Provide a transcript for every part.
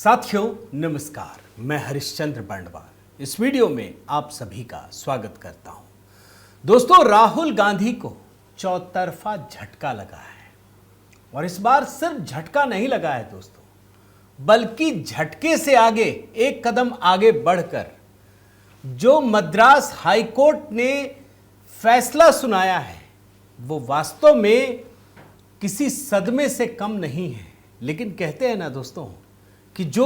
साथियों नमस्कार, मैं हरिश्चंद्र बंडवाल इस वीडियो में आप सभी का स्वागत करता हूं। दोस्तों, राहुल गांधी को चौतरफा झटका लगा है और इस बार सिर्फ झटका नहीं लगा है दोस्तों, बल्कि झटके से आगे एक कदम आगे बढ़कर जो मद्रास हाईकोर्ट ने फैसला सुनाया है वो वास्तव में किसी सदमे से कम नहीं है। लेकिन कहते हैं ना दोस्तों कि जो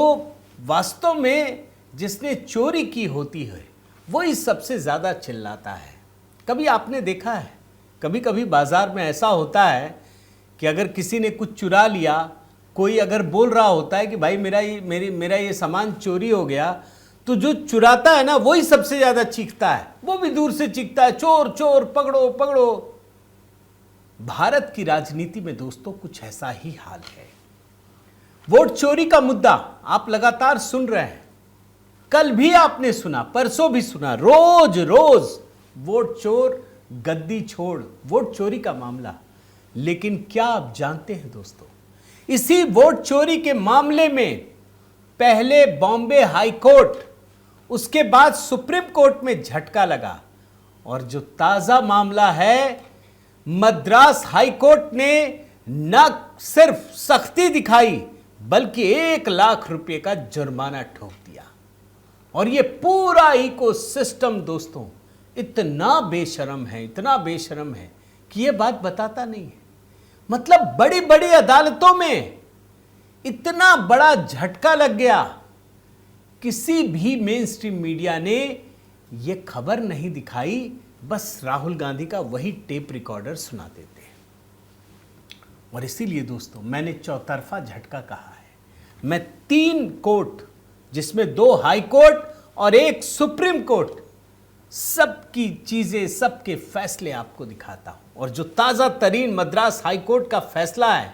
वास्तव में जिसने चोरी की होती है वो ही सबसे ज़्यादा चिल्लाता है। कभी आपने देखा है, कभी कभी बाज़ार में ऐसा होता है कि अगर किसी ने कुछ चुरा लिया, कोई अगर बोल रहा होता है कि भाई मेरा ये सामान चोरी हो गया, तो जो चुराता है ना वही सबसे ज़्यादा चीखता है, वो भी दूर से चीखता है, चोर चोर पकड़ो पकड़ो। भारत की राजनीति में दोस्तों कुछ ऐसा ही हाल है। वोट चोरी का मुद्दा आप लगातार सुन रहे हैं, कल भी आपने सुना, परसों भी सुना, रोज रोज वोट चोर गद्दी छोड़, वोट चोरी का मामला। लेकिन क्या आप जानते हैं दोस्तों, इसी वोट चोरी के मामले में पहले बॉम्बे हाई कोर्ट, उसके बाद सुप्रीम कोर्ट में झटका लगा और जो ताजा मामला है, मद्रास हाई कोर्ट ने न सिर्फ सख्ती दिखाई बल्कि 1 लाख रुपए का जुर्माना ठोक दिया। और ये पूरा इकोसिस्टम दोस्तों इतना बेशरम है, इतना बेशरम है कि ये बात बताता नहीं है। मतलब बड़ी बड़ी अदालतों में इतना बड़ा झटका लग गया, किसी भी मेन स्ट्रीम मीडिया ने ये खबर नहीं दिखाई, बस राहुल गांधी का वही टेप रिकॉर्डर सुना देते हैं। और इसीलिए दोस्तों मैंने चौतरफा झटका कहा है। मैं 3 कोर्ट, जिसमें 2 हाई कोर्ट और 1 सुप्रीम कोर्ट, सबकी चीजें, सबके फैसले आपको दिखाता हूं। और जो ताजा तरीन मद्रास हाई कोर्ट का फैसला है,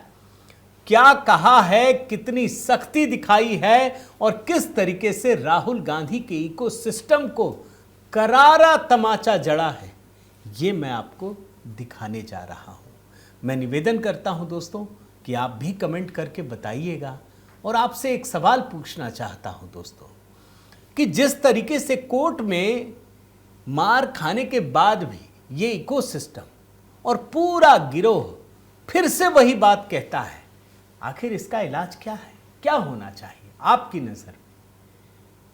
क्या कहा है, कितनी सख्ती दिखाई है और किस तरीके से राहुल गांधी के इकोसिस्टम को करारा तमाचा जड़ा है, ये मैं आपको दिखाने जा रहा हूं। मैं निवेदन करता हूं दोस्तों कि आप भी कमेंट करके बताइएगा। और आपसे एक सवाल पूछना चाहता हूं दोस्तों कि जिस तरीके से कोर्ट में मार खाने के बाद भी ये इकोसिस्टम और पूरा गिरोह फिर से वही बात कहता है, आखिर इसका इलाज क्या है, क्या होना चाहिए आपकी नज़र में?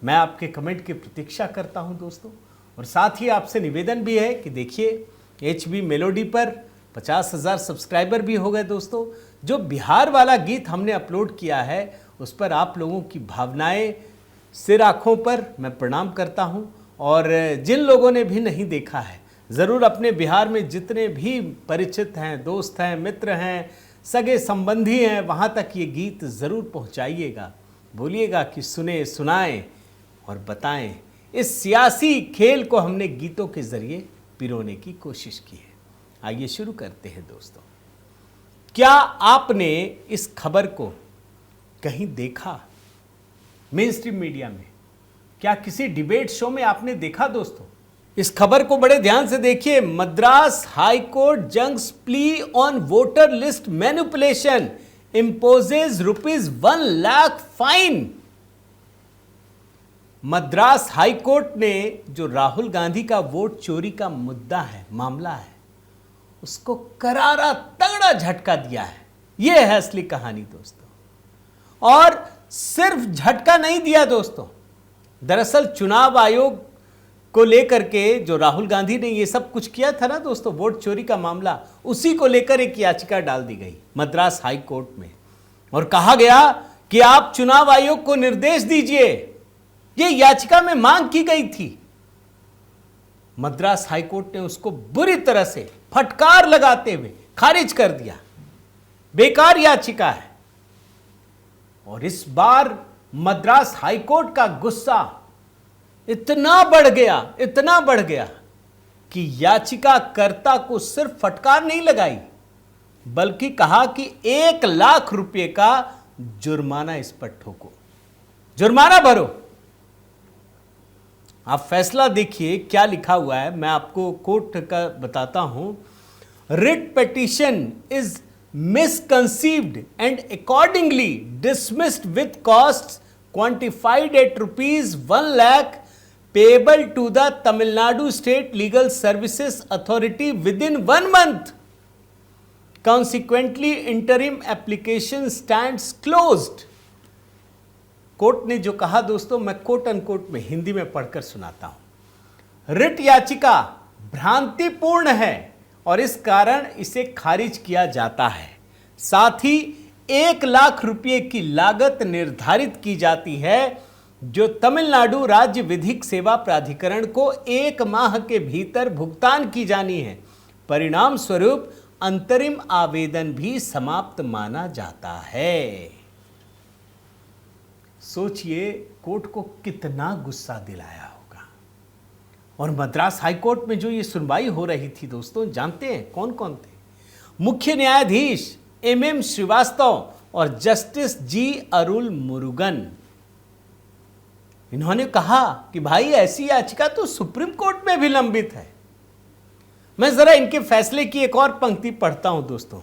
मैं आपके कमेंट की प्रतीक्षा करता हूं दोस्तों। और साथ ही आपसे निवेदन भी है कि देखिए, HB मेलोडी पर 50,000 सब्सक्राइबर भी हो गए दोस्तों। जो बिहार वाला गीत हमने अपलोड किया है उस पर आप लोगों की भावनाएं सिर आँखों पर, मैं प्रणाम करता हूं। और जिन लोगों ने भी नहीं देखा है, ज़रूर अपने बिहार में जितने भी परिचित हैं, दोस्त हैं, मित्र हैं, सगे संबंधी हैं, वहाँ तक ये गीत ज़रूर पहुँचाइएगा। बोलिएगा कि सुने, सुनाएं और बताएं। इस सियासी खेल को हमने गीतों के ज़रिए पिरोने की कोशिश की है। आइए शुरू करते हैं दोस्तों। क्या आपने इस खबर को कहीं देखा मेन स्ट्रीम मीडिया में? क्या किसी डिबेट शो में आपने देखा दोस्तों? इस खबर को बड़े ध्यान से देखिए। Madras high court junks plea on voter list manipulation imposes ₹1 lakh fine. Madras high court ने जो राहुल गांधी का वोट चोरी का मुद्दा है, मामला है, उसको करारा तगड़ा झटका दिया है। यह है असली कहानी दोस्तों। और सिर्फ झटका नहीं दिया दोस्तों, दरअसल चुनाव आयोग को लेकर के जो राहुल गांधी ने ये सब कुछ किया था ना दोस्तों, वोट चोरी का मामला, उसी को लेकर एक याचिका डाल दी गई मद्रास हाई कोर्ट में और कहा गया कि आप चुनाव आयोग को निर्देश दीजिए। ये याचिका में मांग की गई थी। मद्रास हाईकोर्ट ने उसको बुरी तरह से फटकार लगाते हुए खारिज कर दिया, बेकार याचिका है। और इस बार मद्रास हाईकोर्ट का गुस्सा इतना बढ़ गया कि याचिकाकर्ता को सिर्फ फटकार नहीं लगाई, बल्कि कहा कि 1 लाख रुपए का जुर्माना इस पर ठोको, जुर्माना भरो। आप फैसला देखिए क्या लिखा हुआ है, मैं आपको कोर्ट का बताता हूं। Writ petition is misconceived and accordingly dismissed with costs quantified at ₹1 lakh payable to the Tamil Nadu state legal services authority within 1 month. Consequently, interim application stands closed. Court ने जो कहा दोस्तों, मैं कोट अनकोट में हिंदी में पढ़कर सुनाता हूं। रिट याचिका भ्रांतिपूर्ण है और इस कारण इसे खारिज किया जाता है। साथ ही 1 लाख रुपए की लागत निर्धारित की जाती है जो तमिलनाडु राज्य विधिक सेवा प्राधिकरण को 1 माह के भीतर भुगतान की जानी है। परिणाम स्वरूप अंतरिम आवेदन भी समाप्त माना जाता है। सोचिए कोर्ट को कितना गुस्सा दिलाया होगा। और मद्रास हाईकोर्ट में जो ये सुनवाई हो रही थी दोस्तों, जानते हैं कौन कौन थे? मुख्य न्यायाधीश MM श्रीवास्तव और जस्टिस G अरुल मुरुगन। इन्होंने कहा कि भाई ऐसी याचिका तो सुप्रीम कोर्ट में भी लंबित है। मैं जरा इनके फैसले की एक और पंक्ति पढ़ता हूं दोस्तों।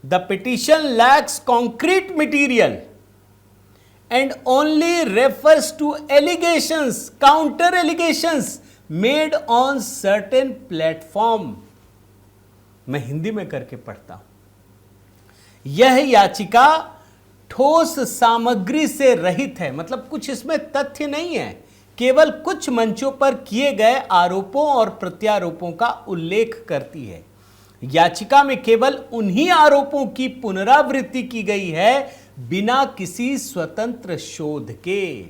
The petition lacks concrete material and only refers to allegations, counter allegations made on certain platform. मैं हिंदी में करके पढ़ता हूं। यह याचिका ठोस सामग्री से रहित है, मतलब कुछ इसमें तथ्य नहीं है, केवल कुछ मंचों पर किए गए आरोपों और प्रत्यारोपों का उल्लेख करती है। याचिका में केवल उन्हीं आरोपों की पुनरावृत्ति की गई है बिना किसी स्वतंत्र शोध के।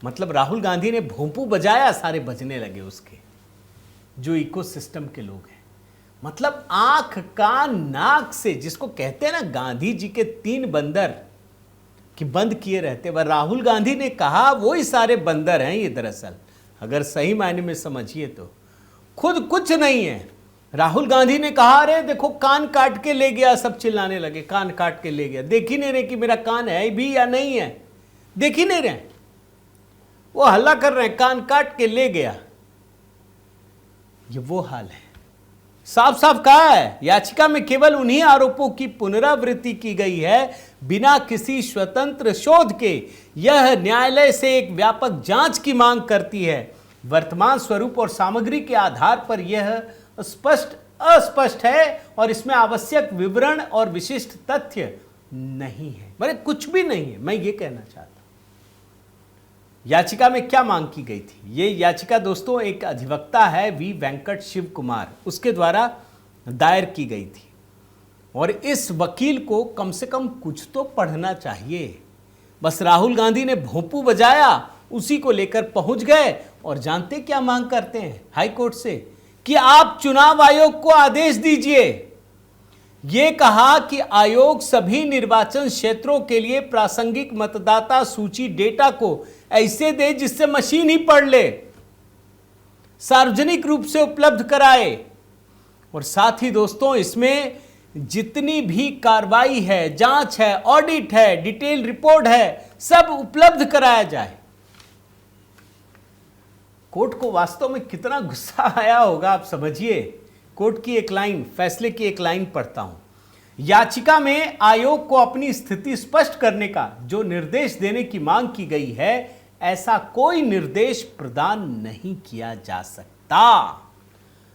मतलब राहुल गांधी ने भोंपू बजाया, सारे बजने लगे उसके, जो इकोसिस्टम के लोग हैं। मतलब आंख कान नाक से, जिसको कहते हैं ना गांधी जी के 3 बंदर कि बंद किए रहते, वह राहुल गांधी ने कहा वही सारे बंदर हैं ये। दरअसल अगर सही मायने में समझिए तो खुद कुछ नहीं है। राहुल गांधी ने कहा अरे देखो कान काट के ले गया, सब चिल्लाने लगे कान काट के ले गया। देख ही नहीं रहे कि मेरा कान है भी या नहीं है, देख ही नहीं रहे, वो हल्ला कर रहे हैं कान काट के ले गया। ये वो हाल है। साफ साफ कहा है याचिका में केवल उन्हीं आरोपों की पुनरावृत्ति की गई है बिना किसी स्वतंत्र शोध के। यह न्यायालय से एक व्यापक जांच की मांग करती है। वर्तमान स्वरूप और सामग्री के आधार पर यह अस्पष्ट है और इसमें आवश्यक विवरण और विशिष्ट तथ्य नहीं है। मतलब कुछ भी नहीं है, मैं ये कहना चाहता हूं। याचिका में क्या मांग की गई थी? ये याचिका दोस्तों एक अधिवक्ता है वी वेंकट शिव कुमार, उसके द्वारा दायर की गई थी। और इस वकील को कम से कम कुछ तो पढ़ना चाहिए। बस राहुल गांधी ने भोंपू बजाया, उसी को लेकर पहुंच गए। और जानते क्या मांग करते हैं हाई कोर्ट से? कि आप चुनाव आयोग को आदेश दीजिए। यह कहा कि आयोग सभी निर्वाचन क्षेत्रों के लिए प्रासंगिक मतदाता सूची डेटा को ऐसे दे जिससे मशीन ही पढ़ ले, सार्वजनिक रूप से उपलब्ध कराए। और साथ ही दोस्तों इसमें जितनी भी कार्रवाई है, जांच है, ऑडिट है, डिटेल रिपोर्ट है, सब उपलब्ध कराया जाए। कोर्ट को वास्तव में कितना गुस्सा आया होगा आप समझिए। कोर्ट की एक लाइन, फैसले की एक लाइन पढ़ता हूं। याचिका में आयोग को अपनी स्थिति स्पष्ट करने का जो निर्देश देने की मांग की गई है, ऐसा कोई निर्देश प्रदान नहीं किया जा सकता।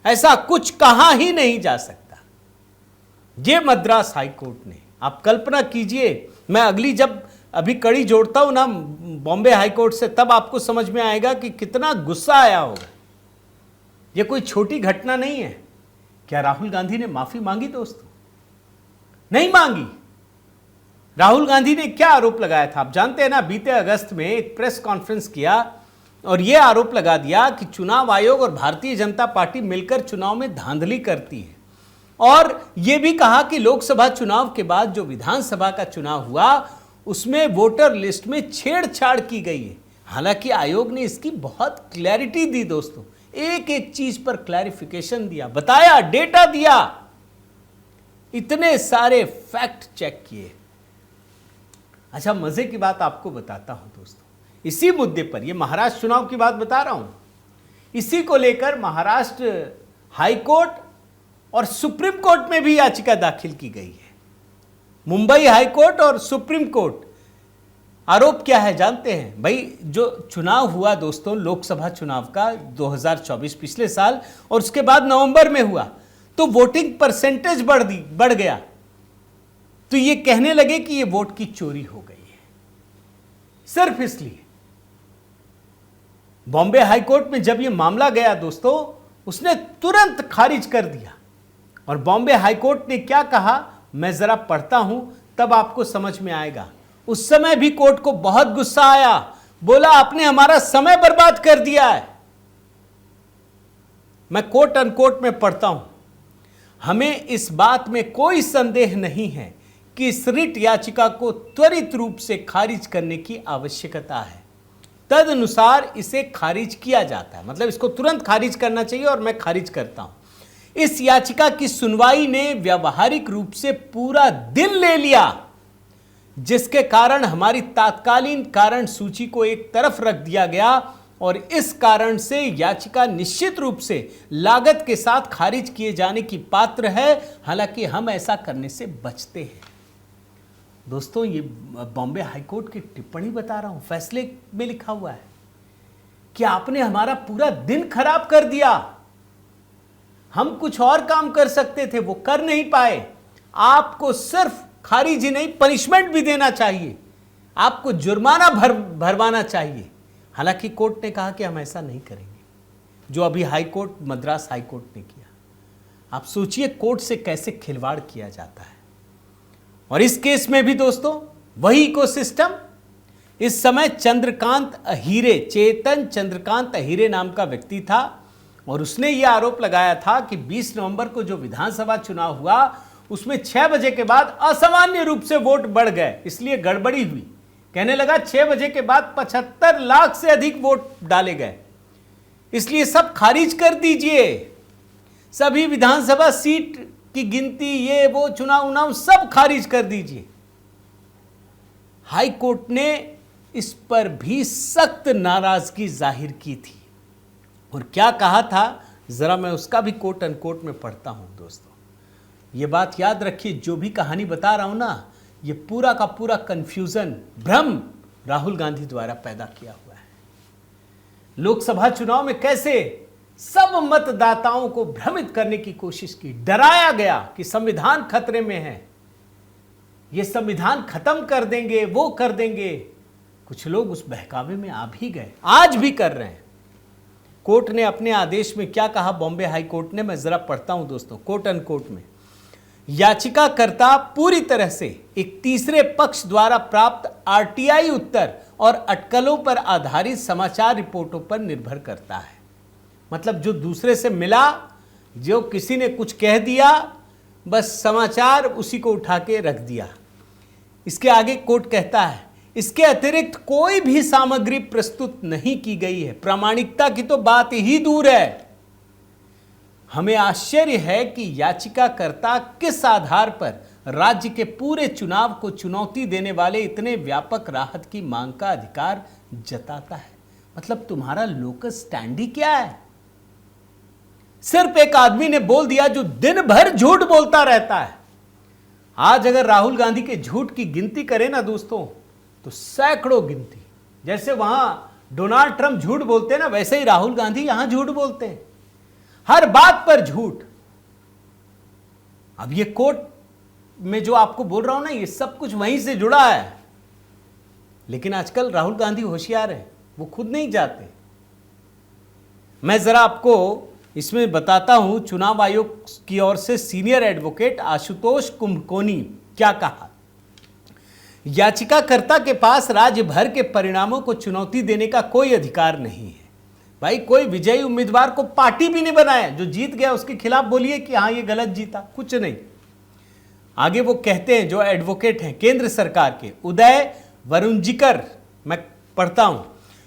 ऐसा कुछ कहा ही नहीं जा सकता। ये मद्रास हाई कोर्ट ने, आप कल्पना कीजिए, मैं अगली जब अभी कड़ी जोड़ता हूं ना बॉम्बे हाई कोर्ट से, तब आपको समझ में आएगा कि कितना गुस्सा आया होगा। यह कोई छोटी घटना नहीं है। क्या राहुल गांधी ने माफी मांगी दोस्तों? नहीं मांगी। राहुल गांधी ने क्या आरोप लगाया था आप जानते हैं ना? बीते अगस्त में एक प्रेस कॉन्फ्रेंस किया और यह आरोप लगा दिया कि चुनाव आयोग और भारतीय जनता पार्टी मिलकर चुनाव में धांधली करती है। और यह भी कहा कि लोकसभा चुनाव के बाद जो विधानसभा का चुनाव हुआ उसमें वोटर लिस्ट में छेड़छाड़ की गई है। हालांकि आयोग ने इसकी बहुत क्लैरिटी दी दोस्तों, एक एक चीज पर क्लैरिफिकेशन दिया, बताया, डेटा दिया, इतने सारे फैक्ट चेक किए। अच्छा, मजे की बात आपको बताता हूं दोस्तों, इसी मुद्दे पर, यह महाराष्ट्र चुनाव की बात बता रहा हूं, इसी को लेकर महाराष्ट्र हाई कोर्ट और सुप्रीम कोर्ट में भी याचिका दाखिल की गई है। मुंबई हाई कोर्ट और सुप्रीम कोर्ट, आरोप क्या है जानते हैं भाई? जो चुनाव हुआ दोस्तों, लोकसभा चुनाव का 2024 पिछले साल, और उसके बाद नवंबर में हुआ, तो वोटिंग परसेंटेज बढ़ गया। तो ये कहने लगे कि ये वोट की चोरी हो गई है। सिर्फ इसलिए बॉम्बे हाईकोर्ट में जब ये मामला गया दोस्तों, उसने तुरंत खारिज कर दिया। और बॉम्बे हाईकोर्ट ने क्या कहा, मैं जरा पढ़ता हूं, तब आपको समझ में आएगा। उस समय भी कोर्ट को बहुत गुस्सा आया, बोला आपने हमारा समय बर्बाद कर दिया है। मैं कोट अनकोट में पढ़ता हूं, हमें इस बात में कोई संदेह नहीं है कि इस रिट याचिका को त्वरित रूप से खारिज करने की आवश्यकता है। तदनुसार इसे खारिज किया जाता है, मतलब इसको तुरंत खारिज करना चाहिए और मैं खारिज करता हूं। इस याचिका की सुनवाई ने व्यावहारिक रूप से पूरा दिन ले लिया, जिसके कारण हमारी तात्कालीन कारण सूची को एक तरफ रख दिया गया और इस कारण से याचिका निश्चित रूप से लागत के साथ खारिज किए जाने की पात्र है। हालांकि हम ऐसा करने से बचते हैं। दोस्तों, ये बॉम्बे हाईकोर्ट की टिप्पणी बता रहा हूं, फैसले में लिखा हुआ है कि आपने हमारा पूरा दिन खराब कर दिया। हम कुछ और काम कर सकते थे, वो कर नहीं पाए। आपको सिर्फ खारिज ही नहीं, पनिशमेंट भी देना चाहिए, आपको जुर्माना भरवाना चाहिए। हालांकि कोर्ट ने कहा कि हम ऐसा नहीं करेंगे, जो अभी हाईकोर्ट, मद्रास हाईकोर्ट ने किया। आप सोचिए कोर्ट से कैसे खिलवाड़ किया जाता है। और इस केस में भी दोस्तों वही इकोसिस्टम। इस समय चंद्रकांत अहीरे, चेतन चंद्रकांत अहीरे नाम का व्यक्ति था और उसने यह आरोप लगाया था कि 20 नवंबर को जो विधानसभा चुनाव हुआ उसमें 6 बजे के बाद असामान्य रूप से वोट बढ़ गए, इसलिए गड़बड़ी हुई। कहने लगा 6 बजे के बाद 75 लाख से अधिक वोट डाले गए, इसलिए सब खारिज कर दीजिए। सभी विधानसभा सीट की गिनती, ये वो चुनाव सब खारिज कर दीजिए। हाई कोर्ट ने इस पर भी सख्त नाराजगी जाहिर की थी और क्या कहा था, जरा मैं उसका भी कोट अनकोट में पढ़ता हूं। दोस्तों, ये बात याद रखिए, जो भी कहानी बता रहा हूं ना, ये पूरा का पूरा कंफ्यूजन, भ्रम राहुल गांधी द्वारा पैदा किया हुआ है। लोकसभा चुनाव में कैसे सब मतदाताओं को भ्रमित करने की कोशिश की, डराया गया कि संविधान खतरे में है, ये संविधान खत्म कर देंगे, वो कर देंगे। कुछ लोग उस बहकावे में आ भी गए, आज भी कर रहे हैं। कोर्ट ने अपने आदेश में क्या कहा, बॉम्बे हाई कोर्ट ने, मैं जरा पढ़ता हूं दोस्तों, कोट एंड कोट में, याचिकाकर्ता पूरी तरह से एक तीसरे पक्ष द्वारा प्राप्त आरटीआई उत्तर और अटकलों पर आधारित समाचार रिपोर्टों पर निर्भर करता है। मतलब जो दूसरे से मिला, जो किसी ने कुछ कह दिया, बस समाचार उसी को उठा के रख दिया। इसके आगे कोर्ट कहता है, इसके अतिरिक्त कोई भी सामग्री प्रस्तुत नहीं की गई है। प्रामाणिकता की तो बात ही दूर है। हमें आश्चर्य है कि याचिकाकर्ता किस आधार पर राज्य के पूरे चुनाव को चुनौती देने वाले इतने व्यापक राहत की मांग का अधिकार जताता है। मतलब तुम्हारा लोकस स्टैंड ही क्या है? सिर्फ एक आदमी ने बोल दिया जो दिन भर झूठ बोलता रहता है। आज अगर राहुल गांधी के झूठ की गिनती करें ना दोस्तों, तो सैकड़ों गिनती। जैसे वहां डोनाल्ड ट्रंप झूठ बोलते हैं ना, वैसे ही राहुल गांधी यहां झूठ बोलते हैं, हर बात पर झूठ। अब ये कोर्ट में जो आपको बोल रहा हूं ना, ये सब कुछ वहीं से जुड़ा है। लेकिन आजकल राहुल गांधी होशियार है, वो खुद नहीं जाते। मैं जरा आपको इसमें बताता हूं, चुनाव आयोग की ओर से सीनियर एडवोकेट आशुतोष कुंभकोनी क्या कहा। याचिकाकर्ता के पास राज्य भर के परिणामों को चुनौती देने का कोई अधिकार नहीं है। भाई, कोई विजयी उम्मीदवार को पार्टी भी नहीं बनाया, जो जीत गया उसके खिलाफ बोलिए कि हाँ ये गलत जीता, कुछ नहीं। आगे वो कहते हैं, जो एडवोकेट हैं केंद्र सरकार के, उदय वरुणजिकर, मैं पढ़ता हूं,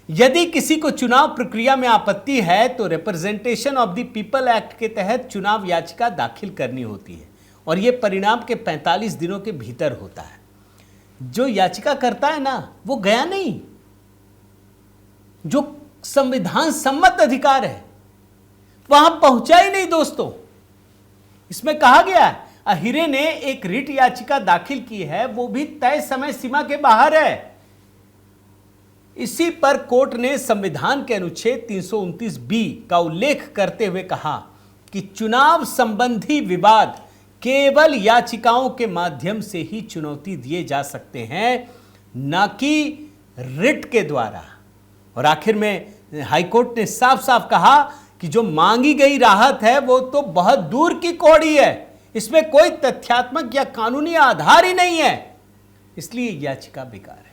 यदि किसी को चुनाव प्रक्रिया में आपत्ति है तो representation of the people act के तहत चुनाव याचिका दाखिल करनी होती है और यह परिणाम के 45 दिनों के भीतर होता है। जो याचिका करता है ना, वो गया नहीं, जो संविधान सम्मत अधिकार है वहां पहुंचा ही नहीं। दोस्तों, इसमें कहा गया है, अहीरे ने एक रिट याचिका दाखिल की है, वो भी तय समय सीमा के बाहर है। इसी पर कोर्ट ने संविधान के अनुच्छेद 329 का उल्लेख करते हुए कहा कि चुनाव संबंधी विवाद केवल याचिकाओं के माध्यम से ही चुनौती दिए जा सकते हैं, न कि रिट के द्वारा। और आखिर में हाईकोर्ट ने साफ साफ कहा कि जो मांगी गई राहत है वो तो बहुत दूर की कौड़ी है, इसमें कोई तथ्यात्मक या कानूनी आधार ही नहीं है, इसलिए याचिका बेकार है।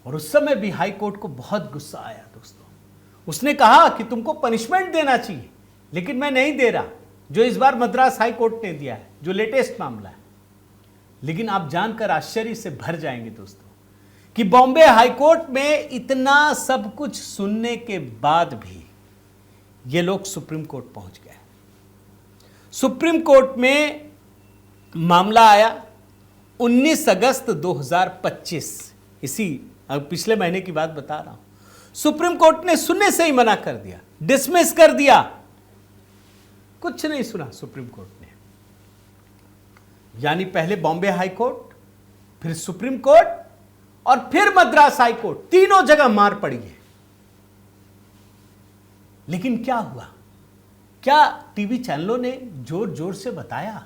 और उस समय भी हाईकोर्ट को बहुत गुस्सा आया दोस्तों। उसने कहा कि तुमको पनिशमेंट देना चाहिए, लेकिन मैं नहीं दे रहा, जो इस बार मद्रास हाईकोर्ट ने दिया है, जो लेटेस्ट मामला है। लेकिन आप जानकर आश्चर्य से भर जाएंगे दोस्तों कि बॉम्बे हाईकोर्ट में इतना सब कुछ सुनने के बाद भी ये लोग सुप्रीम कोर्ट पहुंच गए। सुप्रीम कोर्ट में मामला आया 19 अगस्त 2025, इसी पिछले महीने की बात बता रहा हूं। सुप्रीम कोर्ट ने सुनने से ही मना कर दिया, डिसमिस कर दिया, कुछ नहीं सुना सुप्रीम कोर्ट ने। यानी पहले बॉम्बे हाई कोर्ट, फिर सुप्रीम कोर्ट और फिर मद्रास हाई कोर्ट, तीनों जगह मार पड़ी है। लेकिन क्या हुआ? क्या टीवी चैनलों ने जोर जोर से बताया?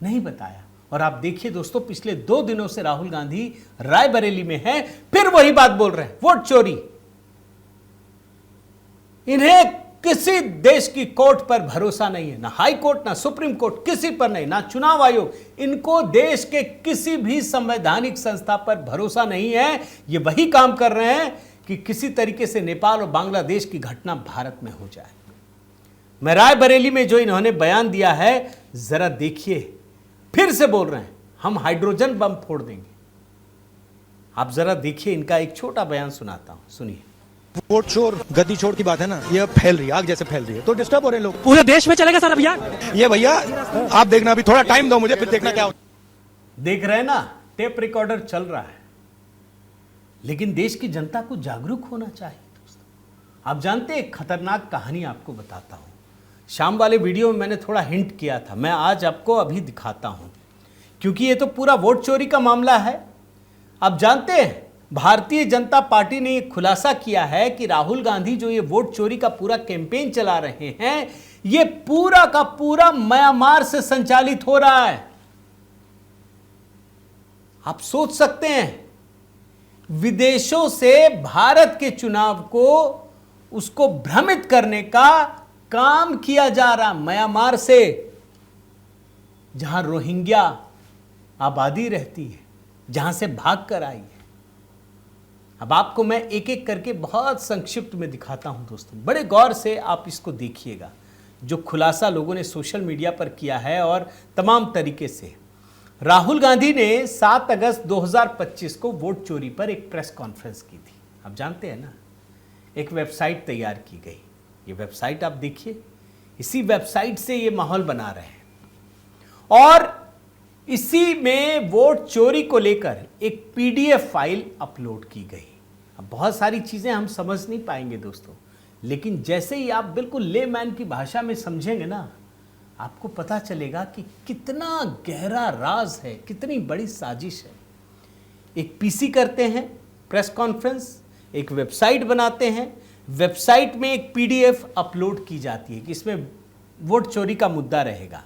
नहीं बताया। और आप देखिए दोस्तों, पिछले 2 दिनों से राहुल गांधी रायबरेली में हैं, फिर वही बात बोल रहे हैं, वोट चोरी। इन्हें किसी देश की कोर्ट पर भरोसा नहीं है, ना हाई कोर्ट, ना सुप्रीम कोर्ट, किसी पर नहीं, ना चुनाव आयोग। इनको देश के किसी भी संवैधानिक संस्था पर भरोसा नहीं है। ये वही काम कर रहे हैं कि किसी तरीके से नेपाल और बांग्लादेश की घटना भारत में हो जाए। मैं रायबरेली में जो इन्होंने बयान दिया है, जरा देखिए, फिर से बोल रहे हैं हम हाइड्रोजन बम फोड़ देंगे। आप जरा देखिए, इनका एक छोटा बयान सुनाता हूं, सुनिए। वोट चोर गद्दी चोर की बात है ना, ये फैल रही है, आग जैसे फैल रही है, तो डिस्टर्ब हो रहे हैं लोग। पूरे देश में चलेगा सर अभियान? ये भैया आप देखना, अभी थोड़ा टाइम दो मुझे, फिर देखना क्या होता। देख रहे हैं ना, टेप रिकॉर्डर चल रहा है। लेकिन देश की जनता को जागरूक होना चाहिए दोस्तों। आप जानते हैं, एक खतरनाक कहानी आपको बताता हूं। शाम वाले वीडियो में मैंने थोड़ा हिंट किया था, मैं आज आपको अभी दिखाता हूं, क्योंकि ये तो पूरा वोट चोरी का मामला है। आप जानते हैं, भारतीय जनता पार्टी ने एक खुलासा किया है कि राहुल गांधी जो ये वोट चोरी का पूरा कैंपेन चला रहे हैं, ये पूरा का पूरा म्यांमार से संचालित हो रहा है। आप सोच सकते हैं, विदेशों से भारत के चुनाव को, उसको भ्रमित करने का काम किया जा रहा म्यांमार से, जहां रोहिंग्या आबादी रहती है, जहां से भाग कर आई है। अब आपको मैं एक एक करके बहुत संक्षिप्त में दिखाता हूं दोस्तों, बड़े गौर से आप इसको देखिएगा, जो खुलासा लोगों ने सोशल मीडिया पर किया है और तमाम तरीके से। राहुल गांधी ने 7 अगस्त 2025 को वोट चोरी पर एक प्रेस कॉन्फ्रेंस की थी। आप जानते हैं ना, एक वेबसाइट तैयार की गई। ये वेबसाइट आप देखिए, इसी वेबसाइट से ये माहौल बना रहे हैं और इसी में वोट चोरी को लेकर एक पीडीएफ फाइल अपलोड की गई। अब बहुत सारी चीजें हम समझ नहीं पाएंगे दोस्तों, लेकिन जैसे ही आप बिल्कुल लेमैन की भाषा में समझेंगे ना, आपको पता चलेगा कि कितना गहरा राज है, कितनी बड़ी साजिश है। एक पीसी करते हैं प्रेस कॉन्फ्रेंस, एक वेबसाइट बनाते हैं, वेबसाइट में एक पीडीएफ अपलोड की जाती है कि इसमें वोट चोरी का मुद्दा रहेगा।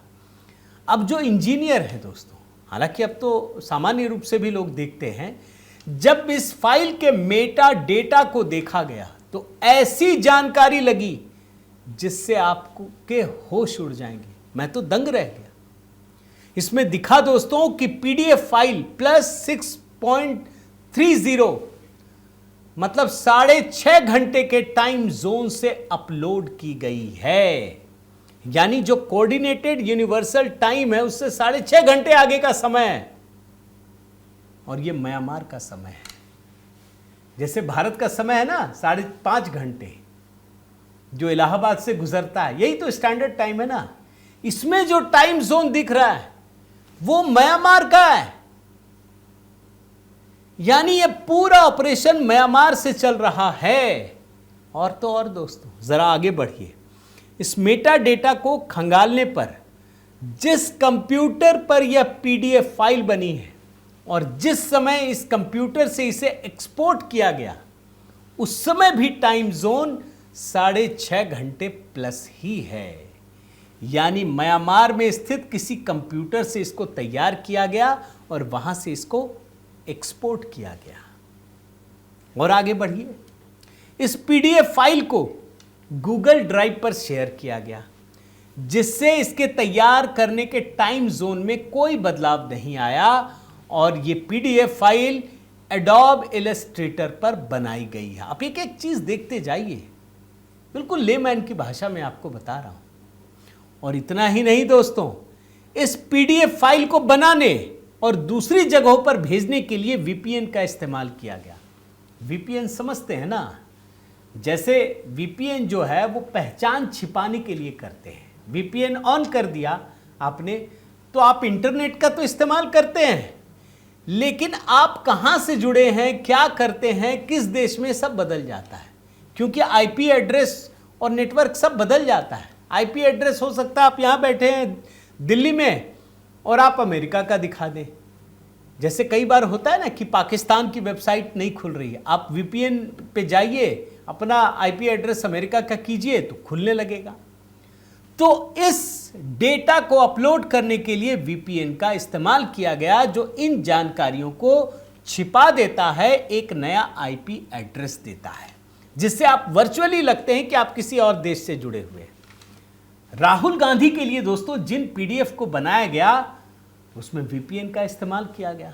अब जो इंजीनियर है दोस्तों, हालांकि अब तो सामान्य रूप से भी लोग देखते हैं, जब इस फाइल के मेटा डेटा को देखा गया तो ऐसी जानकारी लगी जिससे आपको के होश उड़ जाएंगे। मैं तो दंग रह गया। इसमें दिखा दोस्तों कि पीडीएफ फाइल +6.30 मतलब 6.5 घंटे के टाइम जोन से अपलोड की गई है। यानी जो कोऑर्डिनेटेड यूनिवर्सल टाइम है उससे 6.5 घंटे आगे का समय है, और ये म्यांमार का समय है। जैसे भारत का समय है ना 5.5 घंटे, जो इलाहाबाद से गुजरता है, यही तो स्टैंडर्ड टाइम है ना। इसमें जो टाइम जोन दिख रहा है वो म्यांमार का है। यानी ये पूरा ऑपरेशन म्यांमार से चल रहा है। और तो और दोस्तों, जरा आगे बढ़िए। इस मेटा डेटा को खंगालने पर जिस कंप्यूटर पर यह पीडीएफ फाइल बनी है, और जिस समय इस कंप्यूटर से इसे एक्सपोर्ट किया गया उस समय भी टाइम जोन 6.5 घंटे प्लस ही है। यानी म्यांमार में स्थित किसी कंप्यूटर से इसको तैयार किया गया और वहां से इसको एक्सपोर्ट किया गया। और आगे बढ़िए, इस पीडीएफ फाइल को गूगल ड्राइव पर शेयर किया गया, जिससे इसके तैयार करने के टाइम जोन में कोई बदलाव नहीं आया और ये पीडीएफ फाइल एडोब इलस्ट्रेटर पर बनाई गई है। आप एक एक चीज देखते जाइए, बिल्कुल लेमैन की भाषा में आपको बता रहा हूं। और इतना ही नहीं दोस्तों, इस पीडीएफ फाइल को बनाने और दूसरी जगहों पर भेजने के लिए वीपीएन का इस्तेमाल किया गया। वीपीएन समझते हैं ना, जैसे वीपीएन जो है वो पहचान छिपाने के लिए करते हैं। वीपीएन ऑन कर दिया आपने तो आप इंटरनेट का तो इस्तेमाल करते हैं, लेकिन आप कहां से जुड़े हैं, क्या करते हैं, किस देश में, सब बदल जाता है, क्योंकि आईपी एड्रेस और नेटवर्क सब बदल जाता है। आईपी एड्रेस हो सकता है आप यहां बैठे हैं दिल्ली में और आप अमेरिका का दिखा दें। जैसे कई बार होता है ना कि पाकिस्तान की वेबसाइट नहीं खुल रही है, आप वीपीएन पे जाइए, अपना आईपी एड्रेस अमेरिका का कीजिए तो खुलने लगेगा। तो इस डेटा को अपलोड करने के लिए वीपीएन का इस्तेमाल किया गया, जो इन जानकारियों को छिपा देता है, एक नया आईपी एड्रेस देता है, जिससे आप वर्चुअली लगते हैं कि आप किसी और देश से जुड़े हुए हैं। राहुल गांधी के लिए दोस्तों जिन पीडीएफ को बनाया गया उसमें वीपीएन का इस्तेमाल किया गया,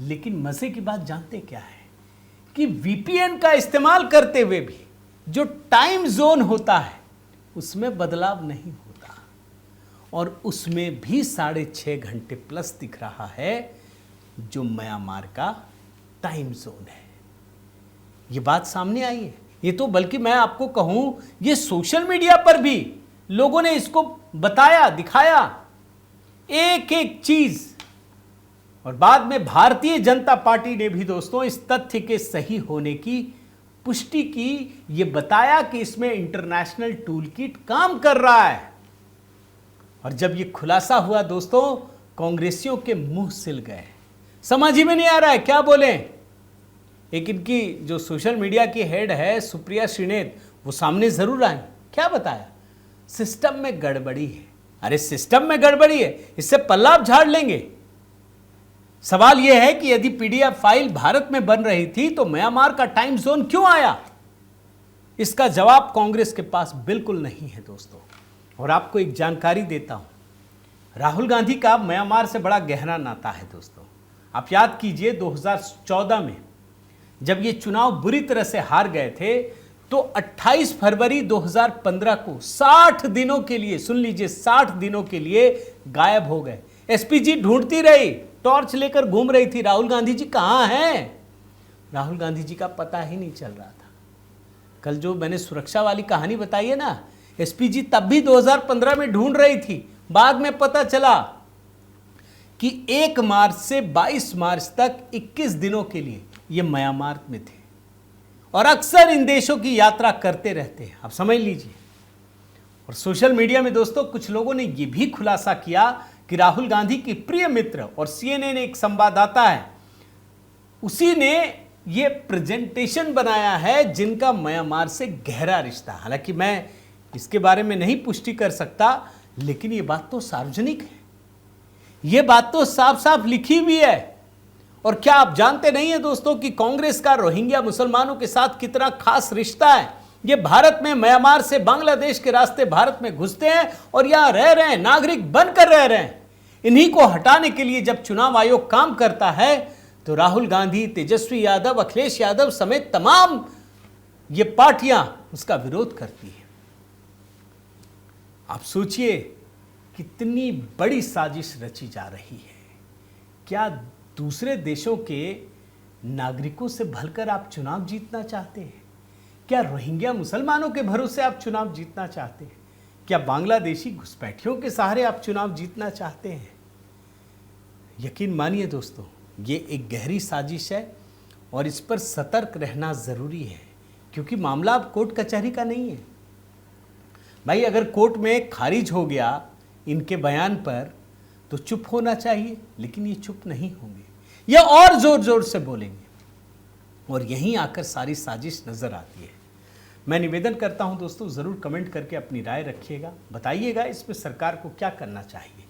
लेकिन मजे की बात जानते क्या है कि वीपीएन का इस्तेमाल करते हुए भी जो टाइम जोन होता है उसमें बदलाव नहीं होता और उसमें भी 6.5 घंटे प्लस दिख रहा है, जो म्यांमार का टाइम जोन है। ये बात सामने आई है। ये तो बल्कि मैं आपको कहूं, ये सोशल मीडिया पर भी लोगों ने इसको बताया, दिखाया, एक एक चीज। और बाद में भारतीय जनता पार्टी ने भी दोस्तों इस तथ्य के सही होने की पुष्टि की, ये बताया कि इसमें इंटरनेशनल टूल किट काम कर रहा है। और जब ये खुलासा हुआ दोस्तों, कांग्रेसियों के मुंह सिल गए, समझ ही में नहीं आ रहा है क्या बोले। एक इनकी जो सोशल मीडिया की हेड है सुप्रिया श्रीनेत, वो सामने जरूर आए, क्या बताया, सिस्टम में गड़बड़ी है। अरे सिस्टम में गड़बड़ी है, इससे पल्ला आप झाड़ लेंगे। सवाल यह है कि यदि पीडीएफ फाइल भारत में बन रही थी तो म्यांमार का टाइम जोन क्यों आया? इसका जवाब कांग्रेस के पास बिल्कुल नहीं है दोस्तों। और आपको एक जानकारी देता हूं, राहुल गांधी का म्यांमार से बड़ा गहरा नाता है दोस्तों। आप याद कीजिए 2014 में जब ये चुनाव बुरी तरह से हार गए थे तो 28 फरवरी 2015 को 60 दिनों के लिए, सुन लीजिए, 60 दिनों के लिए गायब हो गए। एसपीजी ढूंढती रही, टॉर्च लेकर घूम रही थी, राहुल गांधी जी कहां हैं? राहुल गांधी जी का पता ही नहीं चल रहा था। कल जो मैंने सुरक्षा वाली कहानी बताई है ना, एसपीजी तब भी 2015 में ढूंढ रही थी। बाद में पता चला कि 1 मार्च से 22 मार्च तक 21 दिनों के लिए ये म्यांमार में थे और अक्सर इन देशों की यात्रा करते रहते हैं, आप समझ लीजिए। और सोशल मीडिया में दोस्तों कुछ लोगों ने यह भी खुलासा किया कि राहुल गांधी की प्रिय मित्र और सीएनएन एक संवाददाता है, उसी ने यह प्रेजेंटेशन बनाया है जिनका म्यांमार से गहरा रिश्ता। हालांकि मैं इसके बारे में नहीं पुष्टि कर सकता, लेकिन यह बात तो सार्वजनिक है, यह बात तो साफ साफ लिखी हुई है। और क्या आप जानते नहीं है दोस्तों कि कांग्रेस का रोहिंग्या मुसलमानों के साथ कितना खास रिश्ता है? ये भारत में म्यांमार से बांग्लादेश के रास्ते भारत में घुसते हैं और यहां रह रहे हैं, नागरिक बनकर रह रहे हैं। इन्हीं को हटाने के लिए जब चुनाव आयोग काम करता है तो राहुल गांधी, तेजस्वी यादव, अखिलेश यादव समेत तमाम ये पार्टियां उसका विरोध करती हैं। आप सोचिए कितनी बड़ी साजिश रची जा रही है। क्या दूसरे देशों के नागरिकों से भलकर आप चुनाव जीतना चाहते हैं? क्या रोहिंग्या मुसलमानों के भरोसे आप चुनाव जीतना चाहते हैं? क्या बांग्लादेशी घुसपैठियों के सहारे आप चुनाव जीतना चाहते हैं? यकीन मानिए दोस्तों, ये एक गहरी साजिश है और इस पर सतर्क रहना जरूरी है, क्योंकि मामला अब कोर्ट कचहरी का नहीं है। भाई अगर कोर्ट में खारिज हो गया इनके बयान पर तो चुप होना चाहिए, लेकिन ये चुप नहीं होंगे। या और जोर जोर से बोलेंगे, और यहीं आकर सारी साजिश नजर आती है। मैं निवेदन करता हूं दोस्तों, ज़रूर कमेंट करके अपनी राय रखिएगा, बताइएगा इसमें सरकार को क्या करना चाहिए।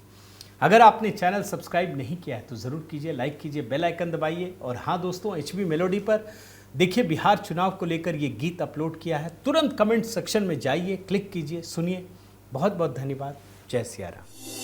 अगर आपने चैनल सब्सक्राइब नहीं किया है तो ज़रूर कीजिए, लाइक कीजिए, बेल आइकन दबाइए। और हाँ दोस्तों, HB मेलोडी पर देखिए बिहार चुनाव को लेकर ये गीत अपलोड किया है, तुरंत कमेंट सेक्शन में जाइए, क्लिक कीजिए, सुनिए। बहुत बहुत धन्यवाद। जय सिया राम।